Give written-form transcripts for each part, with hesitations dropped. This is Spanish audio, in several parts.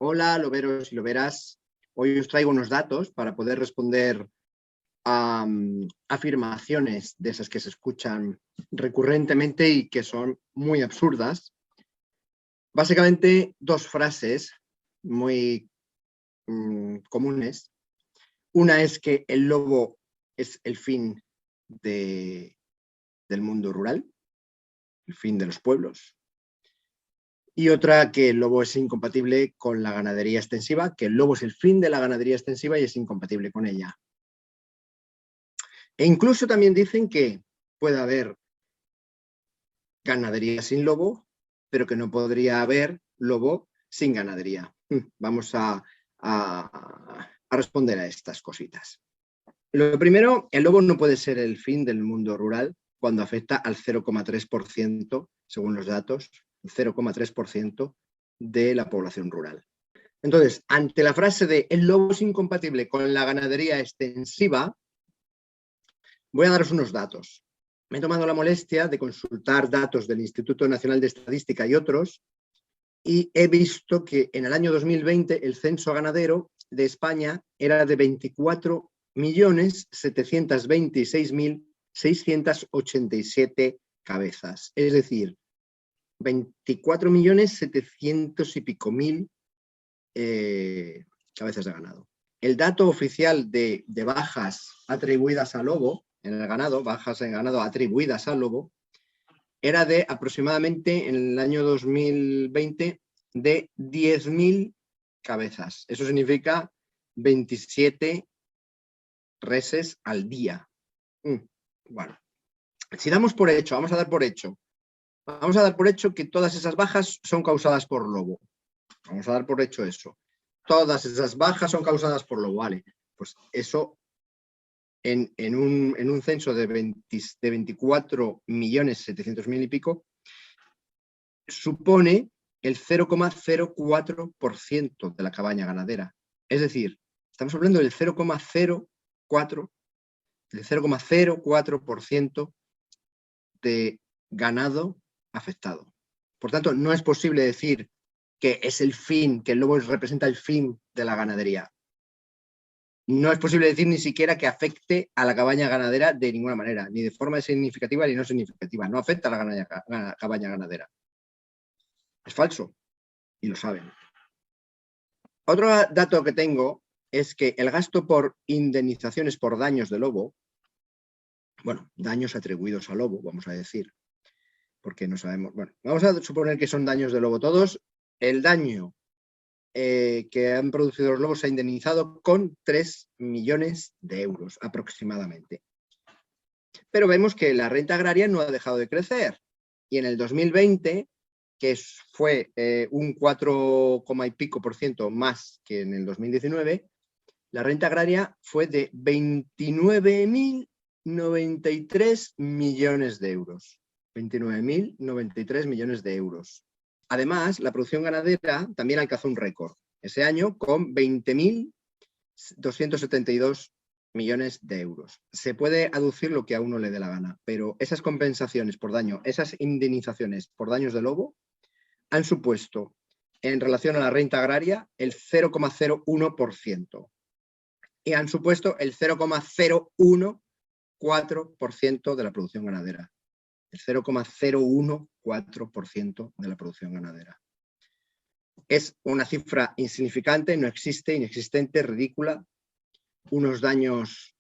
Hola, loberos y loberas. Hoy os traigo unos datos para poder responder a afirmaciones de esas que se escuchan recurrentemente y que son muy absurdas. Básicamente, dos frases muy comunes. Una es que el lobo es el fin del mundo rural, el fin de los pueblos. Y otra, que el lobo es incompatible con la ganadería extensiva, que el lobo es el fin de la ganadería extensiva y es incompatible con ella. E incluso también dicen que puede haber ganadería sin lobo, pero que no podría haber lobo sin ganadería. Vamos a responder a estas cositas. Lo primero, el lobo no puede ser el fin del mundo rural cuando afecta al 0,3%, según los datos, el 0,3% de la población rural. Entonces, ante la frase de el lobo es incompatible con la ganadería extensiva, voy a daros unos datos. Me he tomado la molestia de consultar datos del Instituto Nacional de Estadística y otros, y he visto que en el año 2020 el censo ganadero de España era de 24.726.687 cabezas. Es decir, 24.700.000 y pico cabezas de ganado. El dato oficial de bajas atribuidas al lobo en el ganado, bajas en ganado atribuidas al lobo, era de aproximadamente, en el año 2020, de 10.000 cabezas. Eso significa 27 reses al día. Bueno, si damos por hecho, vamos a dar por hecho que todas esas bajas son causadas por lobo. Vamos a dar por hecho eso. Todas esas bajas son causadas por lobo, vale. Pues eso en un censo de 24.700.000 y pico supone el 0,04% de la cabaña ganadera. Es decir, estamos hablando del 0,04% de ganado afectado. Por tanto, no es posible decir que es el fin, que el lobo representa el fin de la ganadería. No es posible decir ni siquiera que afecte a la cabaña ganadera de ninguna manera, ni de forma significativa ni no significativa. No afecta a la cabaña ganadera. Es falso, y lo saben. Otro dato que tengo es que el gasto por indemnizaciones por daños de lobo, bueno, daños atribuidos al lobo, vamos a decir, porque no sabemos, bueno, vamos a suponer que son daños de lobo todos. El daño que han producido los lobos se ha indemnizado con 3 millones de euros aproximadamente. Pero vemos que la renta agraria no ha dejado de crecer, y en el 2020, que fue un 4, y pico por ciento más que en el 2019, la renta agraria fue de 29.093 millones de euros. 29.093 millones de euros. Además, la producción ganadera también alcanzó un récord ese año con 20.272 millones de euros. Se puede aducir lo que a uno le dé la gana, pero esas compensaciones por daño, esas indemnizaciones por daños de lobo, han supuesto, en relación a la renta agraria, el 0,01%. Y han supuesto el 0,014% de la producción ganadera. El 0,014% de la producción ganadera. Es una cifra insignificante, no existe, inexistente, ridícula. Unos daños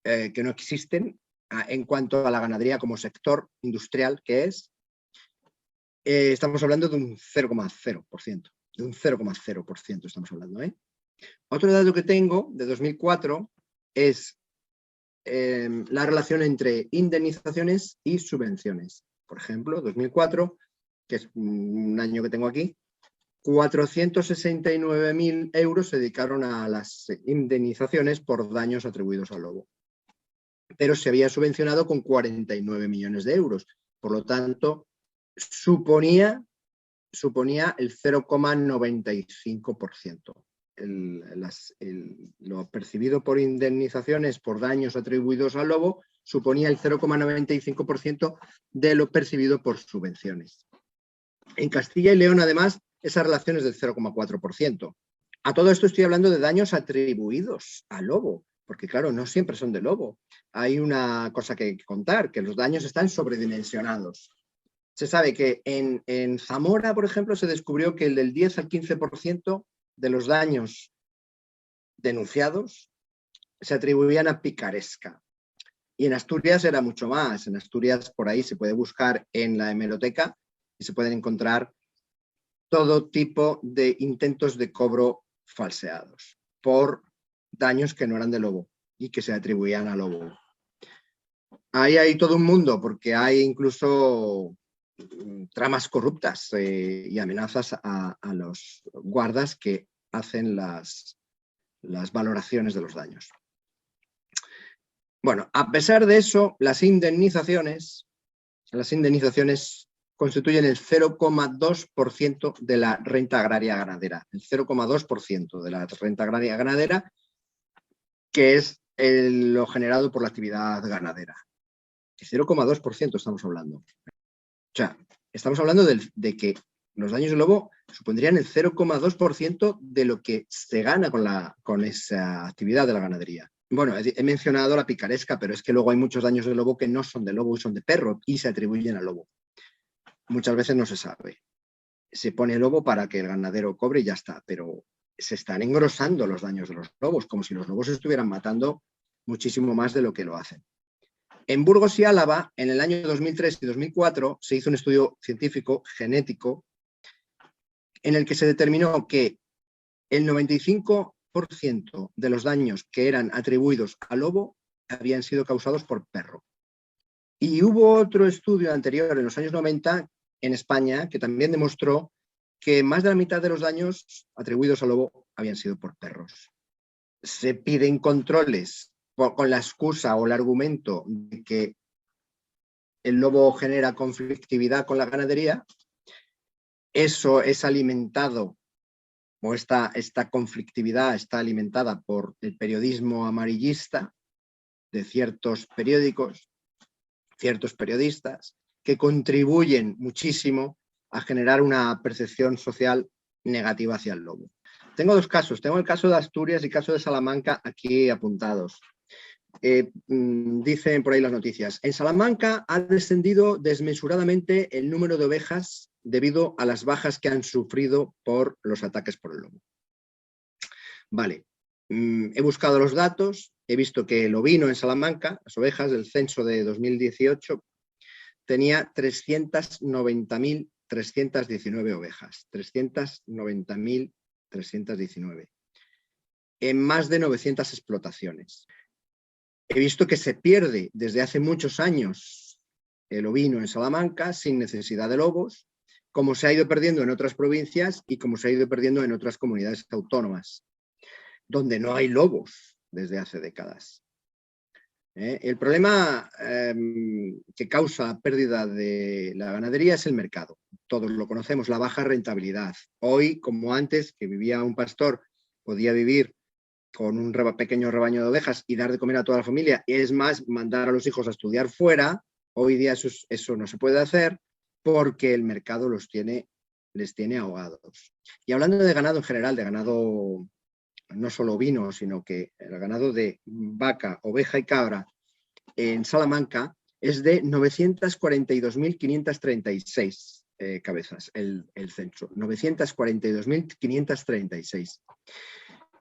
que no existen en cuanto a la ganadería como sector industrial que es. Estamos hablando de un 0,0%. De un 0,0% estamos hablando. Otro dato que tengo de 2004 es la relación entre indemnizaciones y subvenciones. Por ejemplo, 2004, que es un año que tengo aquí, 469.000 euros se dedicaron a las indemnizaciones por daños atribuidos al lobo. Pero se había subvencionado con 49 millones de euros. Por lo tanto, suponía el 0,95%. Lo percibido por indemnizaciones por daños atribuidos al lobo suponía el 0,95% de lo percibido por subvenciones. En Castilla y León, además, esa relación es del 0,4%. A todo esto estoy hablando de daños atribuidos al lobo, porque claro, no siempre son del lobo. Hay una cosa que contar, que los daños están sobredimensionados. Se sabe que en Zamora, por ejemplo, se descubrió que el del 10 al 15% de los daños denunciados se atribuían a picaresca. Y en Asturias era mucho más. En Asturias, por ahí se puede buscar en la hemeroteca y se pueden encontrar todo tipo de intentos de cobro falseados por daños que no eran de lobo y que se atribuían al lobo. Ahí hay todo un mundo, porque hay incluso tramas corruptas y amenazas a los guardas que hacen las valoraciones de los daños. Bueno, a pesar de eso, las indemnizaciones constituyen el 0,2% de la renta agraria ganadera. El 0,2% de la renta agraria ganadera, que es lo generado por la actividad ganadera. El 0,2% estamos hablando. O sea, estamos hablando de que los daños del lobo supondrían el 0,2% de lo que se gana con esa actividad de la ganadería. Bueno, he mencionado la picaresca, pero es que luego hay muchos daños del lobo que no son de lobo y son de perro y se atribuyen al lobo. Muchas veces no se sabe. Se pone lobo para que el ganadero cobre y ya está, pero se están engrosando los daños de los lobos, como si los lobos estuvieran matando muchísimo más de lo que lo hacen. En Burgos y Álava, en el año 2003 y 2004, se hizo un estudio científico genético en el que se determinó que el 95% de los daños que eran atribuidos al lobo habían sido causados por perro. Y hubo otro estudio anterior, en los años 90, en España, que también demostró que más de la mitad de los daños atribuidos al lobo habían sido por perros. Se piden controles con la excusa o el argumento de que el lobo genera conflictividad con la ganadería. Eso es alimentado, o esta conflictividad está alimentada por el periodismo amarillista de ciertos periódicos, ciertos periodistas, que contribuyen muchísimo a generar una percepción social negativa hacia el lobo. Tengo dos casos, tengo el caso de Asturias y el caso de Salamanca aquí apuntados. Dicen por ahí las noticias, en Salamanca ha descendido desmesuradamente el número de ovejas debido a las bajas que han sufrido por los ataques por el lobo. Vale, he buscado los datos, he visto que el ovino en Salamanca, las ovejas del censo de 2018, tenía 390.319 ovejas, 390.319, en más de 900 explotaciones. He visto que se pierde desde hace muchos años el ovino en Salamanca sin necesidad de lobos, como se ha ido perdiendo en otras provincias y como se ha ido perdiendo en otras comunidades autónomas, donde no hay lobos desde hace décadas. El problema que causa pérdida de la ganadería es el mercado. Todos lo conocemos, la baja rentabilidad. Hoy, como antes, que vivía un pastor, podía vivir con un pequeño rebaño de ovejas y dar de comer a toda la familia, y es más, mandar a los hijos a estudiar fuera. Hoy día eso no se puede hacer porque el mercado les tiene ahogados. Y hablando de ganado en general, de ganado no solo ovino, sino que el ganado de vaca, oveja y cabra en Salamanca es de 942.536 cabezas el censo, 942.536.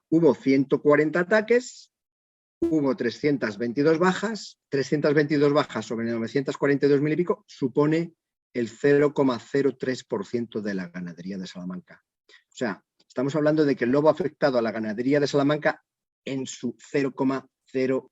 Hubo 140 ataques, hubo 322 bajas sobre 942.000 y pico, supone el 0,03% de la ganadería de Salamanca. O sea, estamos hablando de que el lobo ha afectado a la ganadería de Salamanca en su 0,03%.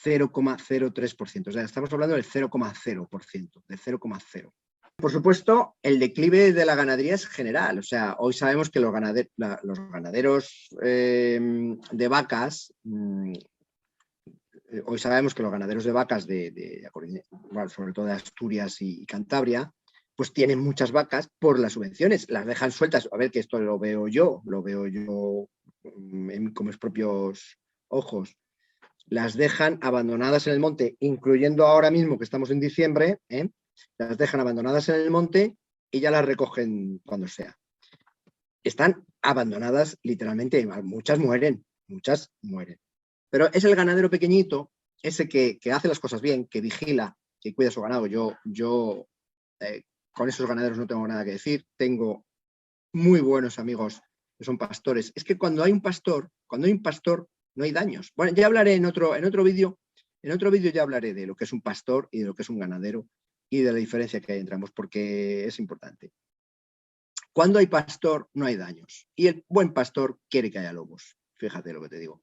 0,03%. O sea, estamos hablando del 0,0%, del 0,0%. Por supuesto, el declive de la ganadería es general. O sea, hoy sabemos que los ganaderos de vacas, hoy sabemos que los ganaderos de vacas sobre todo de Asturias y Cantabria, pues tienen muchas vacas por las subvenciones, las dejan sueltas. A ver, que esto lo veo yo con mis propios ojos. Las dejan abandonadas en el monte, incluyendo ahora mismo que estamos en diciembre, las dejan abandonadas en el monte y ya las recogen cuando sea. Están abandonadas literalmente, muchas mueren. Pero es el ganadero pequeñito, ese que hace las cosas bien, que vigila, que cuida su ganado. Yo con esos ganaderos no tengo nada que decir. Tengo muy buenos amigos que son pastores. Es que cuando hay un pastor no hay daños. Bueno, ya hablaré en otro vídeo. En otro vídeo ya hablaré de lo que es un pastor y de lo que es un ganadero y de la diferencia que hay entre ambos, porque es importante. Cuando hay pastor, no hay daños. Y el buen pastor quiere que haya lobos. Fíjate lo que te digo.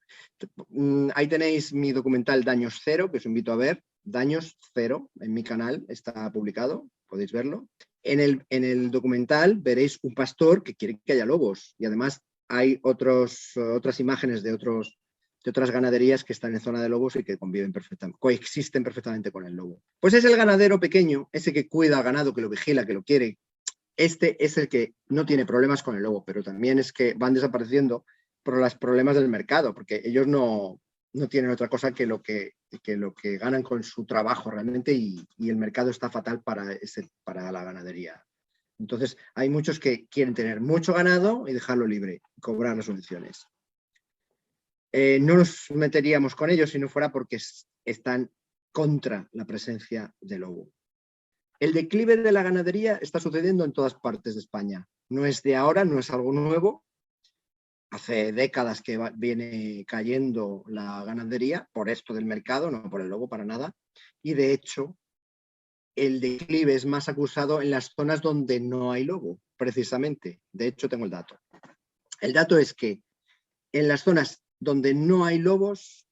Ahí tenéis mi documental Daños Cero, que os invito a ver. Daños Cero, en mi canal está publicado, podéis verlo. En el documental veréis un pastor que quiere que haya lobos. Y además hay otras imágenes de otras ganaderías que están en zona de lobos y que conviven perfectamente, coexisten perfectamente con el lobo. Pues es el ganadero pequeño, ese que cuida al ganado, que lo vigila, que lo quiere. Este es el que no tiene problemas con el lobo, pero también es que van desapareciendo por los problemas del mercado, porque ellos no tienen otra cosa que lo que ganan con su trabajo realmente, y el mercado está fatal para la ganadería. Entonces hay muchos que quieren tener mucho ganado y dejarlo libre, cobrar las subvenciones. No nos meteríamos con ellos si no fuera porque están contra la presencia del lobo. El declive de la ganadería está sucediendo en todas partes de España. No es de ahora, no es algo nuevo. Hace décadas que viene cayendo la ganadería por esto del mercado, no por el lobo para nada. Y de hecho, el declive es más acusado en las zonas donde no hay lobo, precisamente. De hecho, tengo el dato. El dato es que en las zonas donde no hay lobos,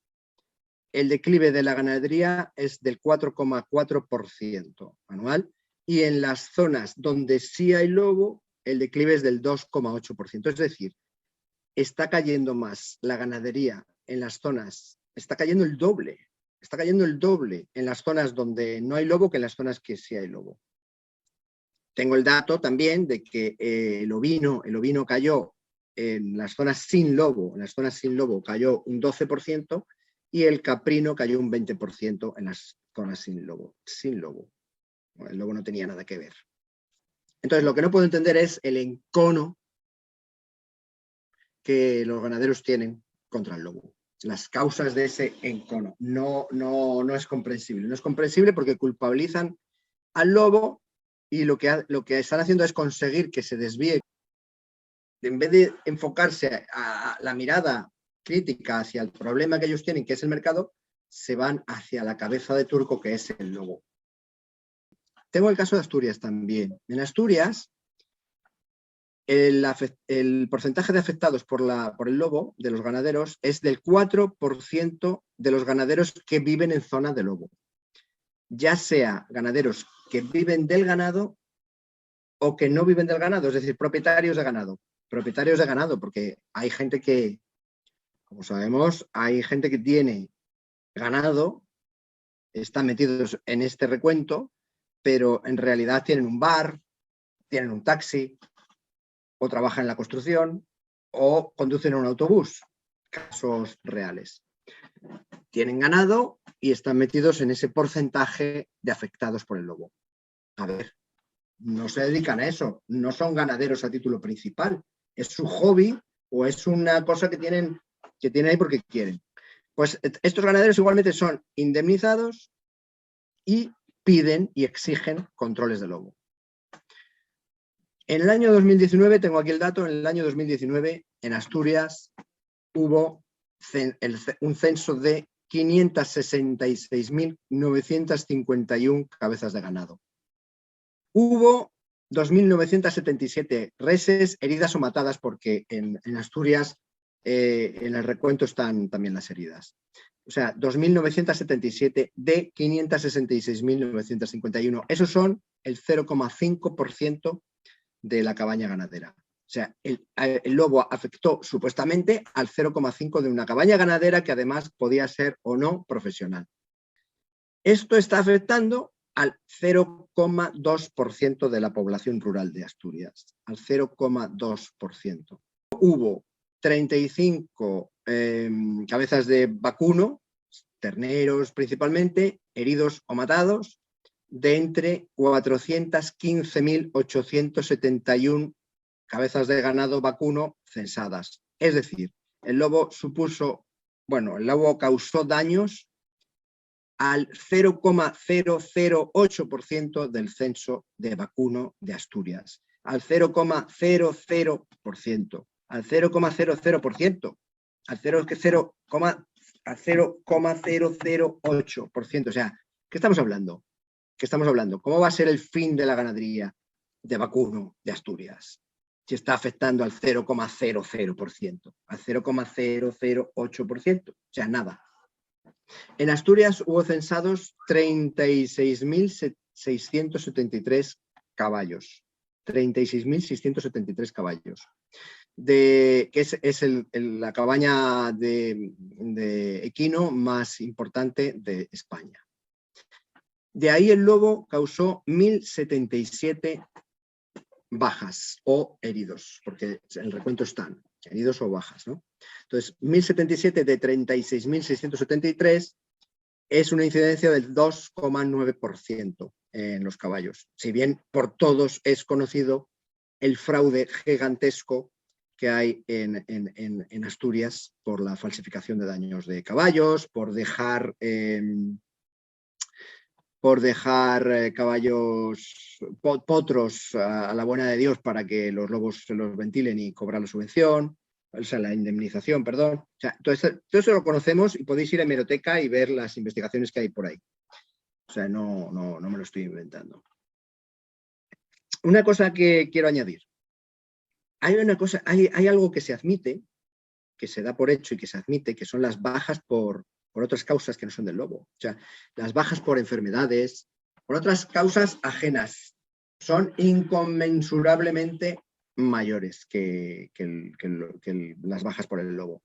el declive de la ganadería es del 4,4% anual, y en las zonas donde sí hay lobo, el declive es del 2,8%. Es decir, está cayendo más la ganadería en las zonas, está cayendo el doble en las zonas donde no hay lobo que en las zonas que sí hay lobo. Tengo el dato también de que el ovino cayó en las zonas sin lobo, cayó un 12%, y el caprino cayó un 20% en las zonas sin lobo. Bueno, el lobo no tenía nada que ver. Entonces, lo que no puedo entender es el encono que los ganaderos tienen contra el lobo. Las causas de ese encono. No es comprensible. No es comprensible porque culpabilizan al lobo, y lo que están haciendo es conseguir que se desvíe. En vez de enfocarse a la mirada crítica hacia el problema que ellos tienen, que es el mercado, se van hacia la cabeza de turco, que es el lobo. Tengo el caso de Asturias también. En Asturias, el porcentaje de afectados por el lobo de los ganaderos es del 4% de los ganaderos que viven en zona de lobo. Ya sea ganaderos que viven del ganado o que no viven del ganado, es decir, propietarios de ganado. Propietarios de ganado, porque hay gente que, como sabemos, hay gente que tiene ganado, están metidos en este recuento, pero en realidad tienen un bar, tienen un taxi, o trabajan en la construcción, o conducen un autobús. Casos reales. Tienen ganado y están metidos en ese porcentaje de afectados por el lobo. A ver, no se dedican a eso, no son ganaderos a título principal, es su hobby o es una cosa que tienen ahí porque quieren. Pues estos ganaderos igualmente son indemnizados y piden y exigen controles de lobo. En el año 2019, tengo aquí el dato, en el año 2019 en Asturias hubo un censo de 566.951 cabezas de ganado. Hubo 2.977 reses heridas o matadas, porque en Asturias en el recuento están también las heridas. O sea, 2.977 de 566.951. Esos son el 0,5% de la cabaña ganadera. O sea, el lobo afectó supuestamente al 0,5% de una cabaña ganadera que además podía ser o no profesional. Esto está afectando al 0,2% de la población rural de Asturias, al 0,2%. Hubo 35 cabezas de vacuno, terneros principalmente, heridos o matados, de entre 415.871 cabezas de ganado vacuno censadas. Es decir, el lobo causó daños al 0,008% del censo de vacuno de Asturias. Al 0,00%. Al 0,00%. Al 0,008%. O sea, ¿qué estamos hablando? ¿Cómo va a ser el fin de la ganadería de vacuno de Asturias? Si está afectando al 0,00%, al 0,008%, o sea, nada. En Asturias hubo censados 36.673 caballos. 36.673 caballos. Que es la cabaña de equino más importante de España. De ahí el lobo causó 1.077 bajas o heridos, porque en el recuento están heridos o bajas, ¿no? Entonces, 1.077 de 36.673 es una incidencia del 2,9% en los caballos. Si bien por todos es conocido el fraude gigantesco que hay en Asturias por la falsificación de daños de caballos, por dejar caballos potros a la buena de Dios para que los lobos se los ventilen y cobrar la subvención, o sea, la indemnización, perdón. O sea, todo eso lo conocemos y podéis ir a hemeroteca y ver las investigaciones que hay por ahí. O sea, no me lo estoy inventando. Una cosa que quiero añadir. Hay algo que se admite, que se da por hecho y que se admite, que son las bajas por otras causas que no son del lobo. O sea, las bajas por enfermedades, por otras causas ajenas, son inconmensurablemente mayores que las bajas por el lobo.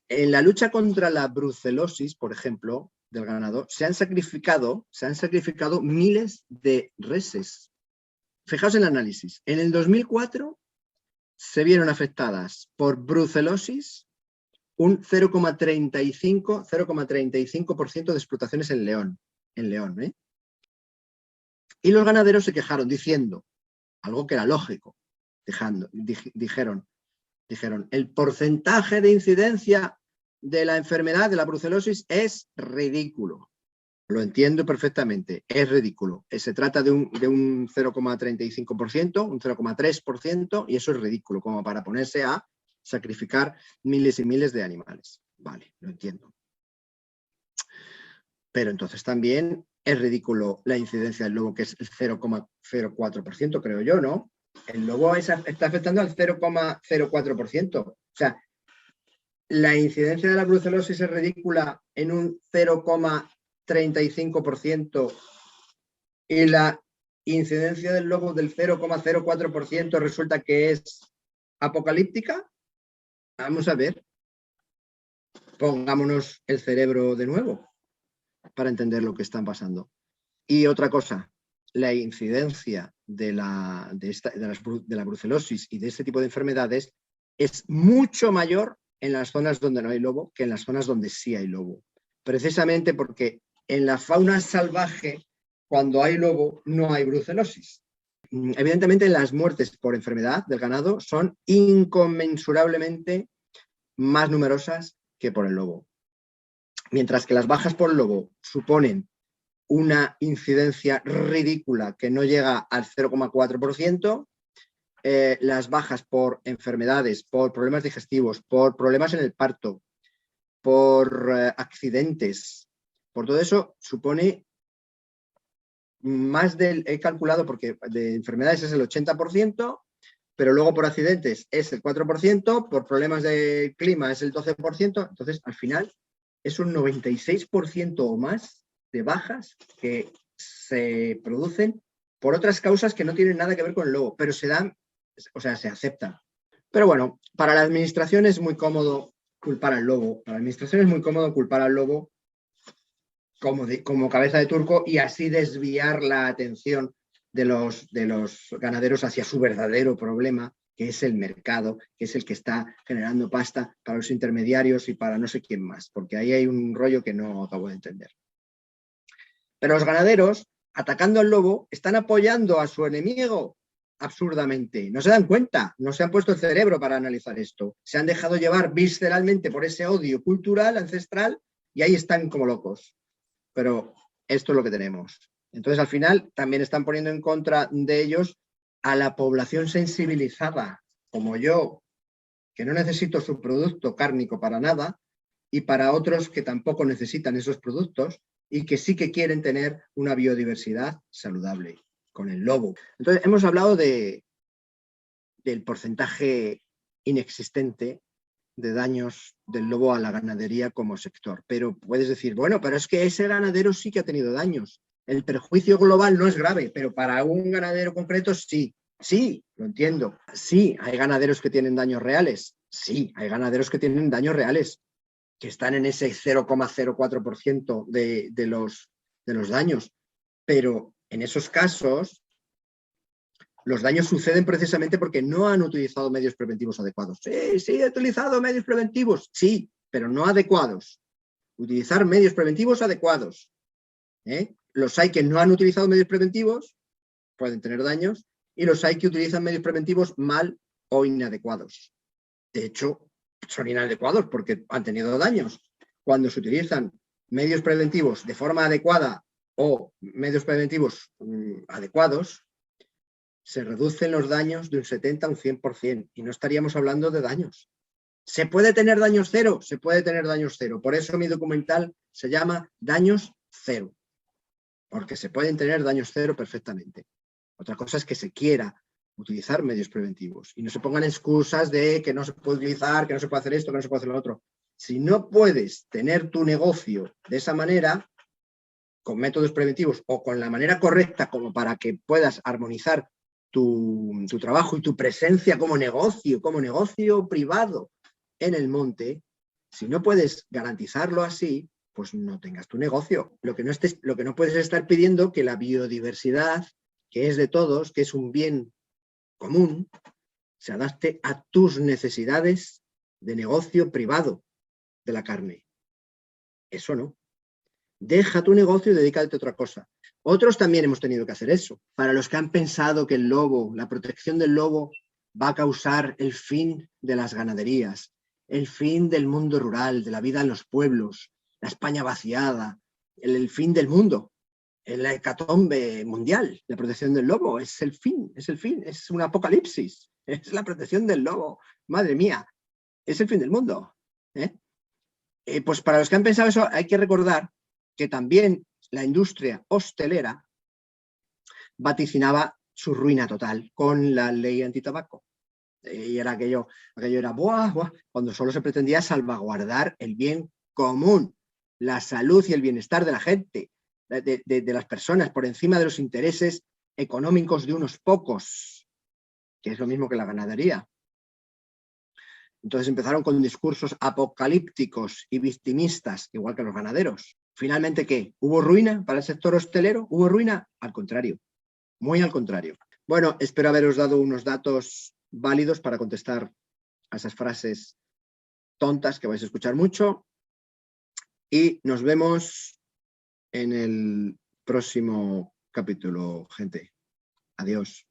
En la lucha contra la brucelosis, por ejemplo, del ganado, se han sacrificado miles de reses. Fijaos en el análisis. En el 2004 se vieron afectadas por brucelosis un 0,35% de explotaciones en León. Y los ganaderos se quejaron diciendo, algo que era lógico, dijeron, el porcentaje de incidencia de la enfermedad de la brucelosis es ridículo. Lo entiendo perfectamente, es ridículo. Se trata de un 0,35%, un 0,3%, y eso es ridículo, como para ponerse a sacrificar miles y miles de animales. Vale, lo entiendo. Pero entonces también es ridículo la incidencia del lobo, que es el 0,04%, creo yo, ¿no? El lobo está afectando al 0,04%. O sea, la incidencia de la brucelosis es ridícula en un 0,35% y la incidencia del lobo del 0,04% resulta que es apocalíptica. Vamos a ver, pongámonos el cerebro de nuevo para entender lo que está pasando. Y otra cosa, la incidencia de la brucelosis y de este tipo de enfermedades es mucho mayor en las zonas donde no hay lobo que en las zonas donde sí hay lobo. Precisamente porque en la fauna salvaje, cuando hay lobo, no hay brucelosis. Evidentemente, las muertes por enfermedad del ganado son inconmensurablemente más numerosas que por el lobo. Mientras que las bajas por el lobo suponen una incidencia ridícula que no llega al 0,4%, las bajas por enfermedades, por problemas digestivos, por problemas en el parto, por accidentes, por todo eso supone más he calculado porque de enfermedades es el 80%, pero luego por accidentes es el 4%, por problemas de clima es el 12%, entonces al final es un 96% o más de bajas que se producen por otras causas que no tienen nada que ver con el lobo, pero se dan, o sea, se aceptan. Pero bueno, para la administración es muy cómodo culpar al lobo, como cabeza de turco y así desviar la atención de los ganaderos hacia su verdadero problema, que es el mercado, que es el que está generando pasta para los intermediarios y para no sé quién más, porque ahí hay un rollo que no acabo de entender. Pero los ganaderos, atacando al lobo, están apoyando a su enemigo, absurdamente. No se dan cuenta, no se han puesto el cerebro para analizar esto. Se han dejado llevar visceralmente por ese odio cultural, ancestral, y ahí están como locos. Pero esto es lo que tenemos. Entonces, al final, también están poniendo en contra de ellos a la población sensibilizada, como yo, que no necesito su producto cárnico para nada, y para otros que tampoco necesitan esos productos y que sí que quieren tener una biodiversidad saludable, con el lobo. Entonces, hemos hablado del porcentaje inexistente de daños del lobo a la ganadería como sector. Pero puedes decir, bueno, pero es que ese ganadero sí que ha tenido daños. El perjuicio global no es grave, pero para un ganadero concreto sí. Sí, lo entiendo. Sí, hay ganaderos que tienen daños reales. Sí, hay ganaderos que tienen daños reales, que están en ese 0,04% de los daños. Pero en esos casos, los daños suceden precisamente porque no han utilizado medios preventivos adecuados. Sí, he utilizado medios preventivos, sí, pero no adecuados. Utilizar medios preventivos adecuados. Los hay que no han utilizado medios preventivos, pueden tener daños, y los hay que utilizan medios preventivos mal o inadecuados. De hecho, son inadecuados porque han tenido daños. Cuando se utilizan medios preventivos de forma adecuada o medios preventivos adecuados, se reducen los daños de un 70 a un 100%, y no estaríamos hablando de daños. ¿Se puede tener daños cero? Se puede tener daños cero. Por eso mi documental se llama Daños Cero, porque se pueden tener daños cero perfectamente. Otra cosa es que se quiera utilizar medios preventivos y no se pongan excusas de que no se puede utilizar, que no se puede hacer esto, que no se puede hacer lo otro. Si no puedes tener tu negocio de esa manera, con métodos preventivos o con la manera correcta como para que puedas armonizar tu trabajo y tu presencia como negocio privado en el monte, si no puedes garantizarlo así, pues no tengas tu negocio. Lo que no puedes estar pidiendo que la biodiversidad, que es de todos, que es un bien común, se adapte a tus necesidades de negocio privado de la carne. Eso no. Deja tu negocio y dedícate a otra cosa. Otros también hemos tenido que hacer eso. Para los que han pensado que el lobo, la protección del lobo, va a causar el fin de las ganaderías, el fin del mundo rural, de la vida en los pueblos, la España vaciada, el fin del mundo, la hecatombe mundial. La protección del lobo es el fin, es un apocalipsis, es la protección del lobo. Madre mía, es el fin del mundo. Pues para los que han pensado eso, hay que recordar que también la industria hostelera vaticinaba su ruina total con la ley antitabaco. Y era aquello era ¡buah, buah! Cuando solo se pretendía salvaguardar el bien común, la salud y el bienestar de la gente, de las personas, por encima de los intereses económicos de unos pocos, que es lo mismo que la ganadería. Entonces empezaron con discursos apocalípticos y victimistas, igual que los ganaderos. Finalmente, ¿qué? ¿Hubo ruina para el sector hostelero? ¿Hubo ruina? Al contrario, muy al contrario. Bueno, espero haberos dado unos datos válidos para contestar a esas frases tontas que vais a escuchar mucho, y nos vemos en el próximo capítulo, gente. Adiós.